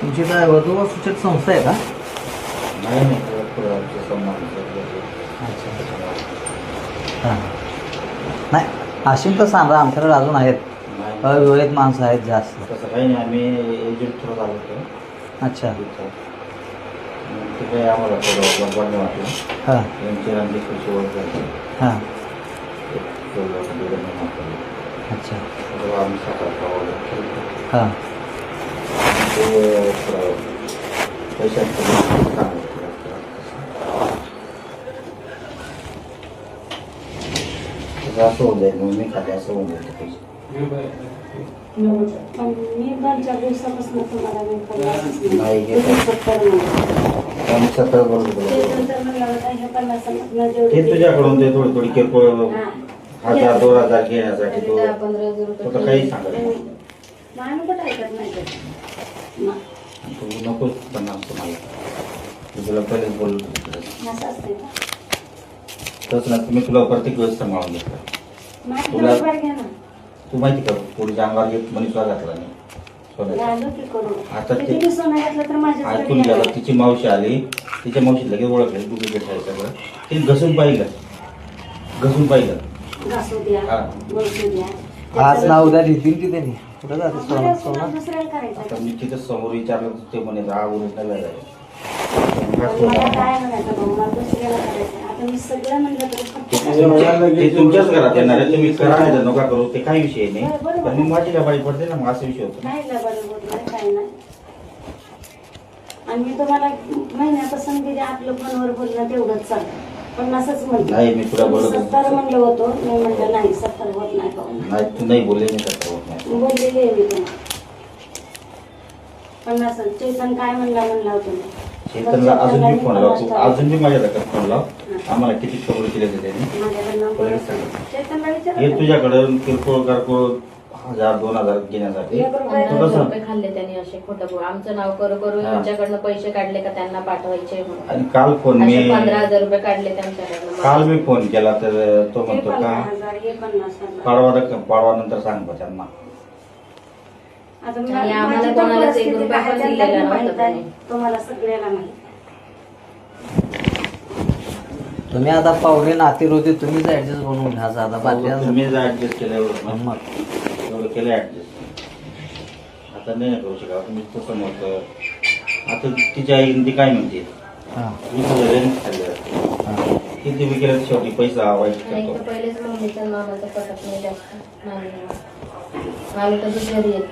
तुमची काय वधू सूचक संस्था आहे का? नाही नाही हां नाही असेल तर सांगा, आमच्याकडे अजून आहेत अविवाहित माणसं आहेत जास्त. तसं काही नाही, आम्ही एजंट थ्रू आलो होतो. अच्छा ते काही आम्हाला थोडं बरं नाही वाटलं. हां यांची रांगी खुशी ओळख झाली. हां एक अच्छा आम्ही साखर हां ते पैशांचं असं होऊन जाईल, मग मी खाते असं होऊन जाईल पैसे. मी 2-4 दिवसापासून तुम्हाला नाही घेत आम्ही 17 बरोबर ते तुझ्याकडून ते थोडी थोडी किरकोळ 1000-2000 घेण्यासाठी तो तर काही सांगत तू नकोच बनणार तुम्हाला तुला पहिलेच बोललो तसं ना तुम्ही तुला प्रत्येक वेळेस सांभाळून घेतलं. तुला तू माहिती का थोडी अंगावर एक मनीषा घातला नाही सोन्याचा. आता ते ऐकून गेला, तिची मावशी आली, तिच्या मावशी लगेच ओळखले डुप्लिकेट आहे सगळं. तिने घसून पाहिलं आज ना उद्या लिहितील की त्यांनी कुठं जाते सोनं सोनं. आता मी तिथं समोर विचारलं तर ते म्हणे हा ओरिजिनल आहे. ते तुमच्याच घरात येणार आहे, तुम्ही करा नाही तर नका करू, ते काही विषय नाही. पण मग माझी लबाडी पडते ना, मग असा विषय होतो. आणि मी तुम्हाला महिन्यापासून गेले आपलं फोनवर बोलणं तेवढंच चालतं. 50च म्हणलं नाही मी तुला बोलत 70 म्हणलं होतं. मी म्हणलं नाही 70 होत नाही का नाही, तू नाही बोलले मी करता होत नाही. बोललेली आहे मी तुम्हाला 50. चेतन काय म्हणला होतो मी चेतनला अजून मी फोन लावतो, अजून मी माझ्या लक्षात फोन लाव. आम्हाला किती खबर केली त्यांनी चेतनला विचार हे तुझ्याकडं किरकोळ कारकोळ 1000-2000 घेण्यासाठी 1000 रुपये खाल्ले त्यांनी असे खोटं आमचं नाव करू यांच्याकडनं पैसे काढले का त्यांना पाठवायचे म्हणून. आणि काल फोन मी 15,000 रुपये काढले त्यांच्याकडनं. काल मी फोन केला तर तो म्हणतो का 50,000 पाडवा नंतर सांग बा त्यांना. आणि आम्हाला कोणालाच 1 रुपया पण दिलेला नव्हता त्यांनी. तुम्हाला सगळ्याला माहिती. तुम्ही आता पाहुणे नातेरोधी तुम्हीच ऍडजस्ट बनवून घ्या आता बाकी तुम्ही ऍडजस्ट केलं एवढं मग एवढं केलं ऍडजस्ट. आता नाही करू शकत तुम्ही तसं मत. आता तिच्या आईने ती काय म्हणते हां मी तुझं रेंट खाल्लं हां किती बी केलं शेवटी पैसा वाईट नाही करतो. तर पहिलेच मम्मीचं मामाचं पटत नाही जास्त. नाही आम्ही तर दुसऱ्या येत